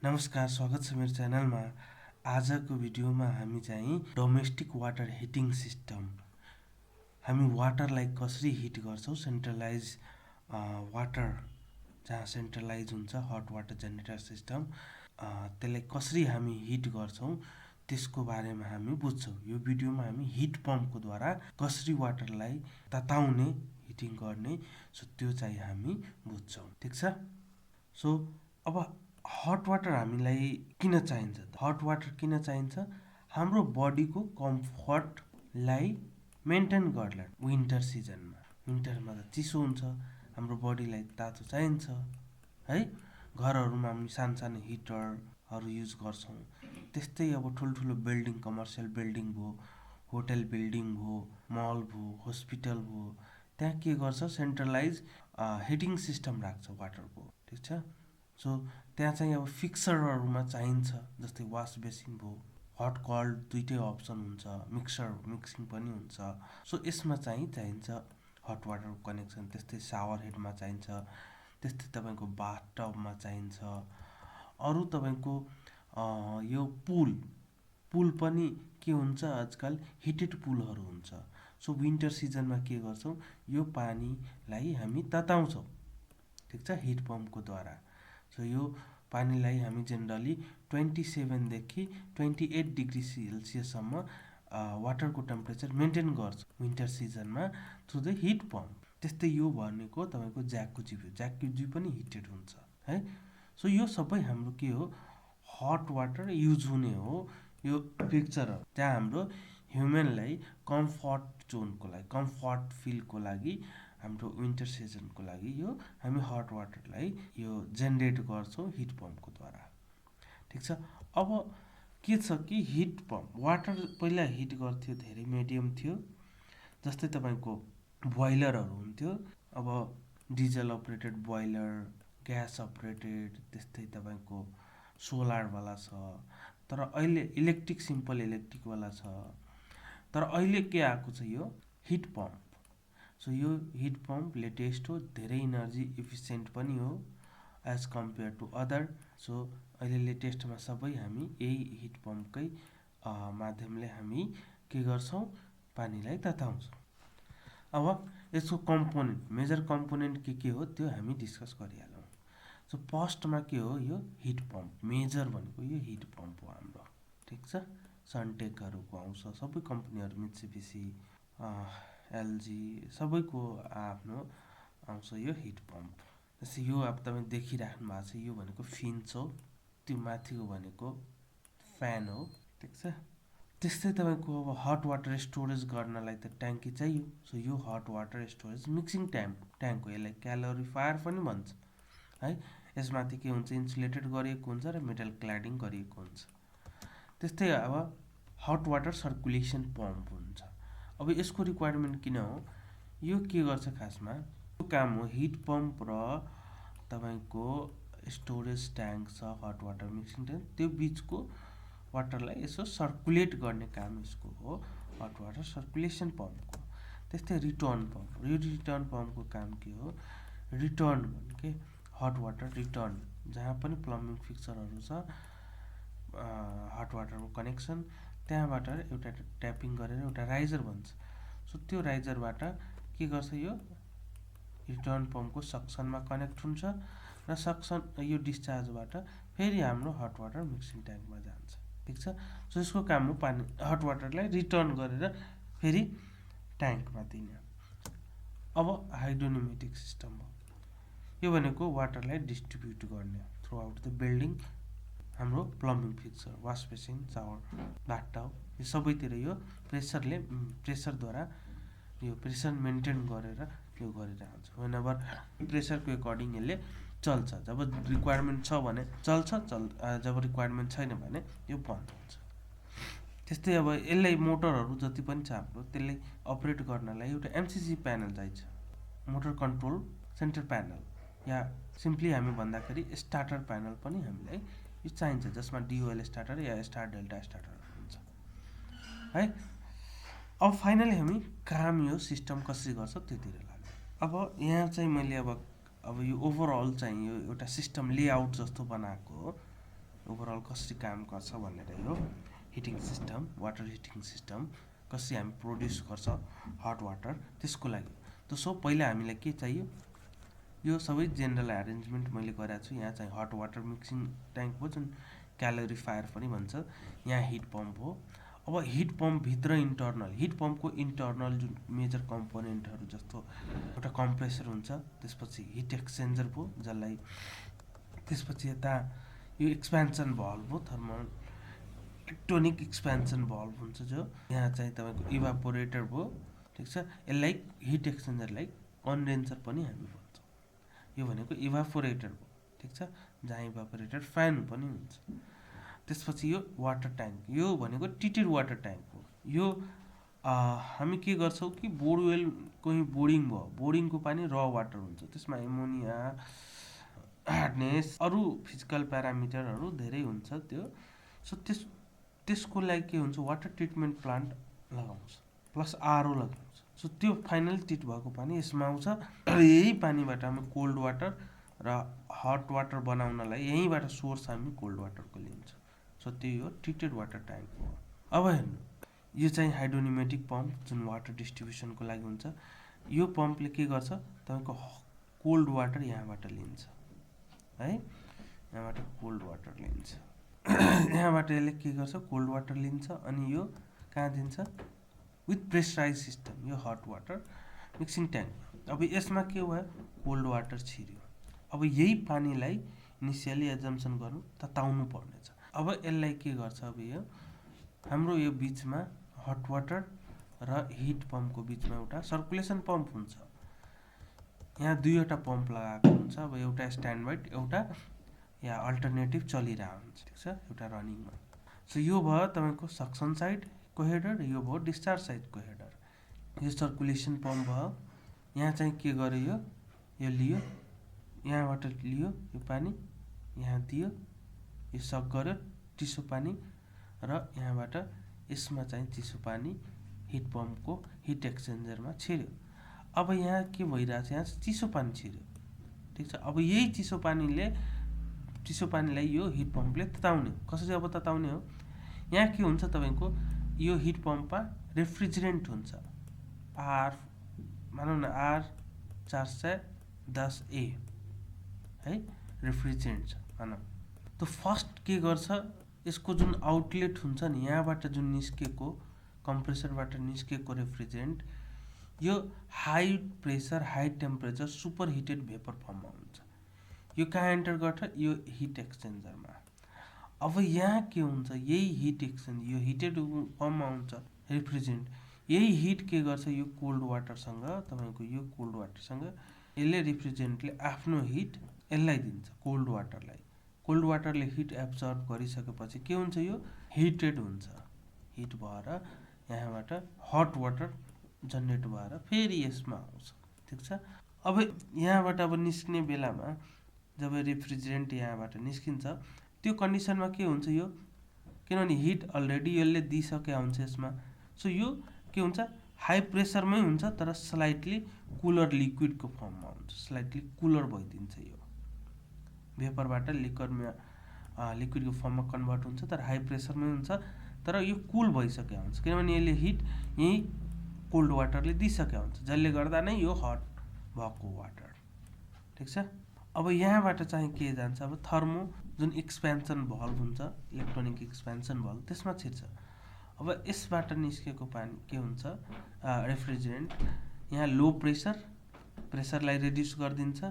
नमस्कार, स्वागत छ मेरो च्यानलमा। आजको भिडियोमा हामी चाहिँ डोमेस्टिक वाटर हिटिङ सिस्टम, हामी वाटरलाई कसरी हिट गर्छौँ, सेन्ट्रलाइज वाटर जहाँ सेन्ट्रलाइज हुन्छ हट वाटर जेनेरेटर सिस्टम, त्यसलाई कसरी हामी हिट गर्छौँ त्यसको बारेमा हामी बुझ्छौँ। यो भिडियोमा हामी हिट पम्पको द्वारा कसरी वाटरलाई तताउने, हिटिङ गर्ने, सो त्यो चाहिँ हामी बुझ्छौँ। ठिक छ। सो अब हट वाटर हामीलाई किन चाहिन्छ? हट वाटर किन चाहिन्छ? हाम्रो बडीको कम्फर्टलाई मेन्टेन गर्न। विन्टर सिजनमा, विन्टरमा त चिसो हुन्छ, हाम्रो बडीलाई तातो चाहिन्छ है। घरहरूमा हामी सानो हिटरहरू युज गर्छौँ। त्यस्तै अब ठुल्ठुलो बिल्डिङ, कमर्सियल बिल्डिङ भयो, होटल बिल्डिङ भयो, मल भयो, हस्पिटल भयो, त्यहाँ के गर्छ, सेन्ट्रलाइज हिटिङ सिस्टम राख्छ वाटरको। ठिक छ। सो त्यहाँ चाहिँ अब फिक्सरहरूमा चाहिन्छ, जस्तै वास बेसिन भयो, हट कोल्ड दुइटै अप्सन हुन्छ, मिक्सिङ पनि हुन्छ। सो यसमा चाहिँ चाहिन्छ हट वाटरको कनेक्सन। त्यस्तै सावर हेडमा चाहिन्छ, त्यस्तै तपाईँको बाथ टबमा चाहिन्छ। अरू तपाईँको यो पुल पनि के हुन्छ, आजकल हिटेड पुलहरू हुन्छ। सो विन्टर सिजनमा के गर्छौँ, यो पानीलाई हामी तताउँछौँ। ठिक छ, हिट पम्पको द्वारा। सो यो पानीलाई हामी जेनरली 27देखि 28 डिग्री सेल्सियससम्म वाटरको टेम्परेचर मेन्टेन गर्छ विन्टर सिजनमा थ्रु द हिट पम्प। त्यस्तै यो भनेको तपाईँको ज्याकुजी पनि हिटेड हुन्छ है। सो यो सबै हाम्रो के हो, हट वाटर युज हुने हो। यो पिक्चर त्यहाँ हाम्रो ह्युमनलाई कम्फर्ट जोनको लागि, कम्फर्ट फिलको लागि, हाम्रो विन्टर सिजनको लागि यो हामी हट वाटरलाई यो जेनेरेट गर्छौँ हिट पम्पको द्वारा। ठिक छ। अब के छ कि हिट पम्प वाटर पहिला हिट गर्थ्यो, धेरै मिडियम थियो। जस्तै तपाईँको बोइलरहरू हुन्थ्यो, अब diesel operated boiler, gas operated, त्यस्तै तपाईँको सोलरवाला छ। तर अहिले इलेक्ट्रिक, सिम्पल इलेक्ट्रिकवाला छ। तर अहिले के आएको छ, यो हिट पम्प। सो यो हिट पम्प लेटेस्ट हो, धेरै इनर्जी इफिसियन्ट पनि हो as compared to other. So अहिले लेटेस्टमा सबै हामी यही हिट पम्पकै माध्यमले हामी के गर्छौँ, पानीलाई तताउँछौँ। अब यसको कम्पोनेन्ट, मेजर कम्पोनेन्ट के हो त्यो हामी डिस्कस गरिहालौँ। सो फर्स्टमा के हो, यो हिट पम्प। मेजर भनेको यो हिट पम्प हो हाम्रो। ठिक छ। सनटेकहरूको आउँछ, सबै कम्पनीहरू, मित्सुबिसी, एलजी, सबैको आफ्नो आउँछ यो हिट पम्प। जस्तै यो अब तपाईँ देखिराख्नु भएको छ, यो भनेको फिन्च हो, त्यो माथिको भनेको फ्यान हो। ठिक छ। त्यस्तै तपाईँको अब हट वाटर स्टोरेज गर्नलाई त ट्याङ्की चाहियो। सो यो hot water storage mixing tank हो, यसलाई क्यालोरिफायर पनि भन्छ है। यसमाथि के हुन्छ, इन्सुलेटेड गरिएको हुन्छ र मेटल क्ल्याडिङ गरिएको हुन्छ। त्यस्तै अब हट वाटर सर्कुलेसन पम्प हुन्छ। अब यसको रिक्वायरमेन्ट किन हो, यो के गर्छ खासमा, यो काम हो हिट पम्प र तपाईँको स्टोरेज ट्याङ्क छ, हट वाटर मिक्सिङ ट्याङ्क, त्यो बिचको वाटरलाई यसो सर्कुलेट गर्ने काम यसको हो, हट वाटर सर्कुलेसन पम्पको। त्यस्तै रिटर्न पम्प, यो रिटर्न पम्पको काम के हो, रिटर्न के हट वाटर रिटर्न, जहाँ पनि प्लम्बिङ फिक्सरहरू छ, हट वाटरको कनेक्सन, त्यहाँबाट एउटा ट्यापिङ गरेर एउटा राइजर भन्छ। सो त्यो राइजरबाट के गर्छ, यो रिटर्न पम्पको सक्सनमा कनेक्ट हुन्छ र सक्सन यो डिस्चार्जबाट फेरि हाम्रो हट वाटर मिक्सिङ ट्याङ्कमा जान्छ। ठिक छ। सो यसको काम हो पानी, हट वाटरलाई रिटर्न गरेर फेरि ट्याङ्कमा दिने। अब हाइड्रोनिमेटिक सिस्टम हो, यो भनेको वाटरलाई डिस्ट्रिब्युट गर्ने थ्रु आउट द बिल्डिङ। हाम्रो प्लम्बिङ फिक्सर, वास बेसिन, सावर, बाथटब, यो सबैतिर यो प्रेसरद्वारा यो प्रेसर मेन्टेन गरेर यो गरिरहन्छ। वेन एभर प्रेसरको एकर्डिङ यसले चल्छ। जब रिक्वायरमेन्ट छ भने चल्छ, जब रिक्वायरमेन्ट छैन भने यो बन्द हुन्छ। त्यस्तै अब यसलाई मोटरहरू जति पनि छ हाम्रो, त्यसलाई अपरेट गर्नलाई एउटा एमसिसी प्यानल चाहिन्छ, मोटर कन्ट्रोल सेन्टर प्यानल, या सिम्पली हामी भन्दाखेरि स्टार्टर प्यानल पनि हामीलाई यो चाहिन्छ, जसमा डिओएल स्टार्टर या स्टार डेल्टा स्टार्टर हुन्छ है। अब फाइनली हामी काम यो सिस्टम कसरी गर्छ त्योतिर लाग्यो। अब यहाँ चाहिँ मैले अब यो ओभरअल चाहिँ यो एउटा सिस्टम लेआउट जस्तो बनाएको हो। ओभरअल कसरी काम गर्छ भनेर यो heating system, water heating system कसरी हामी प्रोड्युस गर्छ हट वाटर, त्यसको लागि। त सो पहिला हामीलाई के चाहियो, यो सबै जेनरल एरेन्जमेन्ट मैले गरेको छु। यहाँ चाहिँ हट वाटर मिक्सिङ ट्याङ्क हो, जुन क्यालोरिफायर पनि भन्छ। यहाँ हिट पम्प हो। अब हिट पम्पभित्र इन्टर्नल, हिट पम्पको इन्टर्नल जुन मेजर कम्पोनेन्टहरू जस्तो एउटा कम्प्रेसर हुन्छ, त्यसपछि हिट एक्सचेन्जर भयो जसलाई, त्यसपछि यता यो एक्सपेन्सन भल्भ हो, थर्मल इलेक्ट्रोनिक एक्सपेन्सन भल्भ हुन्छ, जो यहाँ चाहिँ तपाईँको इभापोरेटर भयो, ठिक छ। यसलाई हिट एक्सचेन्जरलाई कन्डेन्सर पनि हामी भन्छौँ। यो भनेको इभापोरेटर भयो, ठिक छ, जहाँ इभापोरेटर फ्यान पनि हुन्छ। त्यसपछि यो वाटर ट्याङ्क, यो भनेको ट्रिटेड वाटर ट्याङ्क हो। यो हामी के गर्छौँ कि बोरवेल कहीँ बोरिङ भयो, बोरिङको पानी र वाटर हुन्छ, त्यसमा एमोनिया, हार्डनेस, अरू फिजिकल प्यारामिटरहरू धेरै हुन्छ त्यो। सो त्यसको लागि के हुन्छ, वाटर ट्रिटमेन्ट प्लान्ट लगाउँछ प्लस आरओ लगाउँछ। सो त्यो फाइनल ट्रिट भएको पानी यसमा आउँछ र यही पानीबाट हामी कोल्ड वाटर र हट वाटर बनाउनलाई यहीँबाट सोर्स हामी कोल्ड वाटरको लिन्छ। सो त्यही हो ट्रिटेड वाटर ट्याङ्क हो। अब हेर्नु, यो चाहिँ हाइड्रोनिमेटिक पम्प जुन वाटर डिस्ट्रिब्युसनको लागि हुन्छ। यो पम्पले के गर्छ, तपाईँको कोल्ड वाटर यहाँबाट लिन्छ है, यहाँबाट कोल्ड वाटर लिन्छ यहाँबाट यसले के गर्छ, कोल्ड वाटर लिन्छ अनि यो कहाँ दिन्छ, विथ प्रेसराइज सिस्टम, यो हट वाटर मिक्सिङ ट्याङ्क। अब यसमा के भयो, कोल्ड वाटर छिर्यो। अब यही पानीलाई इनिसियली एजम्सन गर्नु तताउनु पर्नेछ। अब यसलाई के गर्छ, अब यो हाम्रो यो बिचमा हट वाटर र हिट पम्पको बिचमा एउटा सर्कुलेसन पम्प हुन्छ। यहाँ दुईवटा पम्प लगाएको हुन्छ। अब एउटा स्ट्यान्ड बाई, एउटा या अल्टरनेटिभ चलिरहेको हुन्छ, ठिक छ, एउटा रनिङमा। सो यो भयो तपाईँको सक्सन साइडको हेडर, यो भयो डिस्चार्ज साइडको हेडर। यो सर्कुलेसन पम्प भयो। यहाँ चाहिँ के गर्यो, यो लियो, यहाँबाट लियो यो पानी, यहाँ दियो, यो सक गर्यो चिसो पानी, र यहाँबाट यसमा चाहिँ चिसो पानी हिट पम्पको हिट एक्सचेन्जरमा छिर्यो। अब यहाँ के भइरहेछ, यहाँ चिसो पानी छिर्यो, ठिक छ। अब यही चिसो पानीलाई यो हिट पम्पले तताउने हो। कसरी अब तताउने हो, यहाँ के हुन्छ तपाईँको, यो हिट पम्पमा रेफ्रिजरेन्ट हुन्छ, आर मानौँ न R410A है, रेफ्रिजरेन्ट छ भनौँ। त फर्स्ट के गर्छ, यसको जुन आउटलेट हुन्छ नि, यहाँबाट जुन निस्केको कम्प्रेसरबाट निस्केको रेफ्रिजरेन्ट, यो high pressure high temperature super heated vapour फर्ममा हुन्छ। यो कहाँ एन्टर गर्छ, यो हिट एक्सचेन्जरमा। अब यहाँ के हुन्छ, यही हिट एक्सचेन्ज, यो हिटेड फर्ममा हुन्छ रेफ्रिजरेन्ट, यही हिट के गर्छ, यो कोल्ड वाटरसँग, तपाईँको यो कोल्ड वाटरसँग यसले रेफ्रिजरेन्टले आफ्नो हिट यसलाई दिन्छ, कोल्ड वाटरलाई। कोल्ड वाटरले हिट एब्जर्भ गरिसकेपछि के हुन्छ, यो हिटेड हुन्छ, हिट भएर यहाँबाट हट वाटर जेनेरेट भएर फेरि यसमा आउँछ, ठिक छ। अब यहाँबाट अब निस्किने बेलामा जब रेफ्रिजरेन्ट यहाँबाट निस्किन्छ, त्यो कन्डिसनमा के हुन्छ यो, किनभने हिट अलरेडी यसले दिइसकेको हुन्छ यसमा। सो यो के हुन्छ, हाई प्रेसरमै हुन्छ तर स्लाइटली कुलर लिक्विडको फर्ममा हुन्छ, स्लाइटली कुलर भइदिन्छ। यो भेपरबाट लिक्विडको फर्ममा कन्भर्ट हुन्छ तर हाई प्रेसरमै हुन्छ, तर यो कुल भइसकेको हुन्छ किनभने यसले हिट यही कोल्ड वाटरले दिइसकेको हुन्छ, जसले गर्दा नै यो हट भएको वाटर, ठिक छ। अब यहाँबाट चाहिँ के जान्छ, अब थर्मो जुन एक्सपेन्सन भल्भ हुन्छ, इलेक्ट्रोनिक एक्सपेन्सन भल्भ, त्यसमा छिर्छ। अब यसबाट निस्केको पानी के हुन्छ, रेफ्रिजरेन्ट यहाँ लो प्रेसरलाई रिड्युस गरिदिन्छ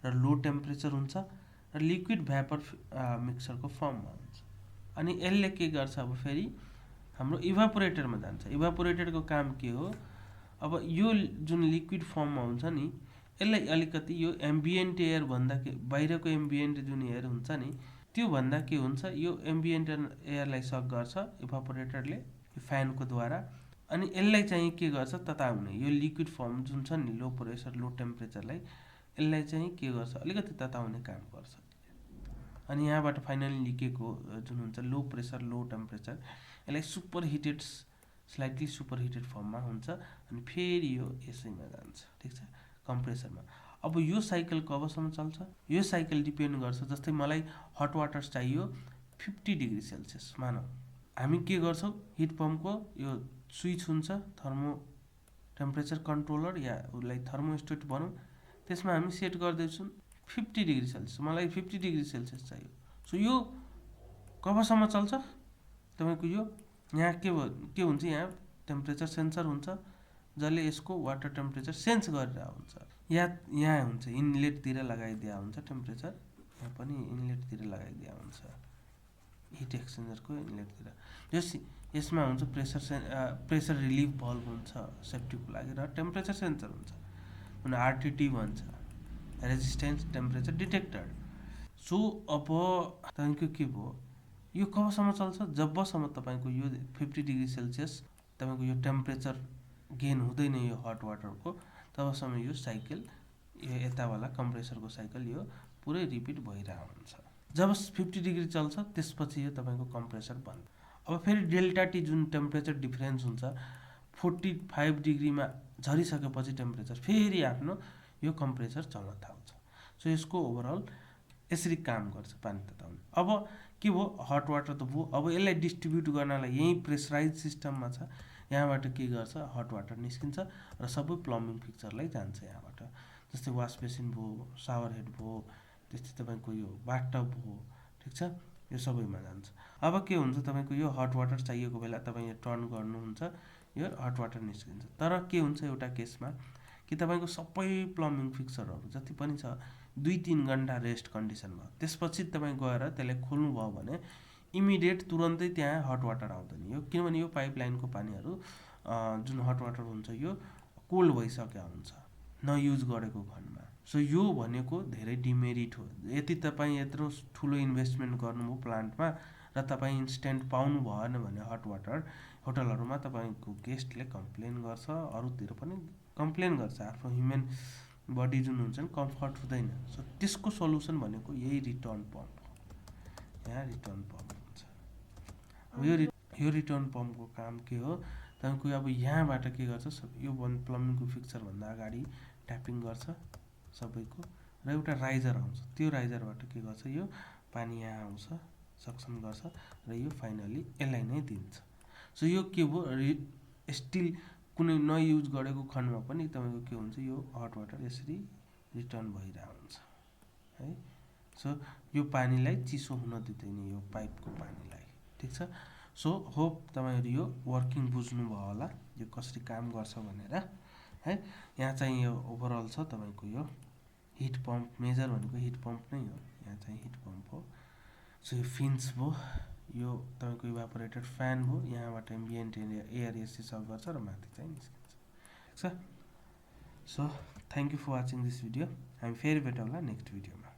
र लो टेम्परेचर हुन्छ र लिक्विड भ्यापर मिक्सरको फर्ममा हुन्छ। अनि यसले के गर्छ, अब फेरि हाम्रो इभापोरेटरमा जान्छ। इभापोरेटरको काम के हो, अब यो जुन लिक्विड फर्ममा हुन्छ नि, यसलाई अलिकति यो एम्बिएन्ट एयर भन्दा के बाहिरको एम्बिएन्ट जुन एयर हुन्छ नि, त्यो भन्दा के हुन्छ, यो एम्बिएन्ट एयरलाई सक गर्छ इभापोरेटरले यो फ्यानको द्वारा, अनि यसलाई चाहिँ के गर्छ, तताउने। यो लिक्विड फर्म जुन छ नि, लो प्रेसर लो टेम्परेचरलाई यसलाई चाहिँ के गर्छ, अलिकति तताउने काम गर्छ। अनि यहाँबाट फाइनली निस्केको जुन हुन्छ लो प्रेसर लो टेम्परेचर, यसलाई super heated slightly super heated फर्ममा हुन्छ अनि फेरि यो यसैमा जान्छ, ठिक छ, कम्प्रेसरमा। अब यो साइकल कबसम्म चल्छ, यो साइकल डिपेन्ड गर्छ। जस्तै मलाई हट वाटर चाहियो 50 डिग्री सेल्सियस मानौ। हामी के गर्छौँ, हिट पम्पको यो स्विच हुन्छ, थर्मो टेम्परेचर कन्ट्रोलर या उसलाई थर्मोस्टेट भनौँ, त्यसमा हामी सेट गर्दैछौँ 50 डिग्री सेल्सियस। मलाई 50 डिग्री सेल्सियस चाहियो। सो यो कबसम्म चल्छ तपाईँको यो यहाँ के हुन्छ, यहाँ टेम्परेचर सेन्सर हुन्छ जसले यसको वाटर टेम्परेचर सेन्स गरेर हुन्छ। यहाँ हुन्छ इनलेटतिर लगाइदिया हुन्छ टेम्परेचर, यहाँ पनि इनलेटतिर लगाइदिया हुन्छ, हिट एक्सचेन्जरको इनलेटतिर। यसमा हुन्छ प्रेसर रिलिफ भल्भ हुन्छ सेफ्टीको लागि, र टेम्परेचर सेन्सर हुन्छ, अनि आरटिटी भन्छ, रेजिस्टेन्स टेम्परेचर डिटेक्टर। सो अब तपाईँको के भयो, यो कबसम्म चल्छ, जबसम्म तपाईँको यो 50 डिग्री सेल्सियस तपाईँको यो टेम्परेचर गेन हुँदैन यो हट वाटरको, तबसम्म यो साइकल, यो यतावाला कम्प्रेसरको साइकल यो पुरै रिपिट भइरहेको हुन्छ। जब 50 डिग्री चल्छ त्यसपछि यो तपाईँको कम्प्रेसर बन्द। अब फेरि डेल्टा टी जुन टेम्परेचर डिफरेन्स हुन्छ, 45 डिग्रीमा झरिसकेपछि टेम्परेचर फेरि आफ्नो यो कम्प्रेसर चल्न थाल्छ। सो यसको ओभरअल यसरी काम गर्छ पानी तताउने। अब के भयो, हट वाटर त भयो। अब यसलाई डिस्ट्रिब्युट गर्नलाई यहीँ प्रेसराइज सिस्टममा छ, यहाँबाट के गर्छ, हट वाटर निस्किन्छ र सबै प्लम्बिङ फिक्चरलाई जान्छ यहाँबाट। जस्तै वास बेसिन भयो, सावर हेड भयो, त्यस्तै तपाईँको यो बाथटब भयो, ठिक छ, यो सबैमा जान्छ। अब के हुन्छ, तपाईँको यो हट वाटर चाहिएको बेला तपाईँ यो टर्न गर्नुहुन्छ, यो हट वाटर निस्किन्छ। तर के हुन्छ एउटा केसमा कि तपाईँको सबै प्लम्बिङ फिक्चरहरू जति पनि छ 2-3 घन्टा रेस्ट कन्डिसन भयो, त्यसपछि तपाईँ गएर त्यसलाई खोल्नुभयो भने इमिडिएट तुरन्तै त्यहाँ हट वाटर आउँदैन यो, किनभने यो पाइपलाइनको पानीहरू जुन हट वाटर हुन्छ यो कोल्ड भइसकेको हुन्छ नयुज गरेको खण्डमा। सो यो भनेको धेरै डिमेरिट हो। यदि तपाईँ यत्रो ठुलो इन्भेस्टमेन्ट गर्नुभयो प्लान्टमा र तपाईँ इन्स्ट्यान्ट पाउनु भएन भने हट वाटर, होटलहरूमा तपाईँको गेस्टले कम्प्लेन गर्छ, अरूतिर पनि कम्प्लेन गर्छ, आफ्नो ह्युमन बडी जुन हुन्छ नि कम्फर्ट हुँदैन। सो त्यसको सल्युसन भनेको यही रिटर्न पम्प हो। यहाँ रिटर्न पम्प हुन्छ। अब यो रिटर्न पम्पको काम के हो, तपाईँको अब यहाँबाट के गर्छ, यो प्लम्बिङको फिक्चरभन्दा अगाडि ट्यापिङ गर्छ सबैको, र एउटा राइजर आउँछ, त्यो राइजरबाट के गर्छ, यो पानी यहाँ आउँछ, सक्सन गर्छ, र यो फाइनली यसलाई नै दिन्छ। सो यो के भयो, स्टिल कुनै नयुज गरेको खण्डमा पनि तपाईँको के हुन्छ, यो हट वाटर यसरी रिटर्न भइरहेको हुन्छ है। सो यो पानीलाई चिसो हुन दिँदैन यो पाइपको पानीलाई, ठिक छ। सो होप तपाईँहरू यो वर्किङ बुझ्नुभयो होला, यो कसरी काम गर्छ भनेर है। यहाँ चाहिँ यो ओभरअल छ तपाईँको यो हिट पम्प, मेजर भनेको हिट पम्प नै हो, यहाँ चाहिँ हिट पम्प हो। सो यो फिन्स भयो, यो तपाईँको इभापोरेटेड फ्यान भयो, यहाँबाट एम्बियन्ट एयर एसी सर्भ गर्छ र माथि चाहिँ निस्किन्छ, ठिक छ। So thank you for watching this video. हामी फेरि भेटौँला नेक्स्ट भिडियोमा।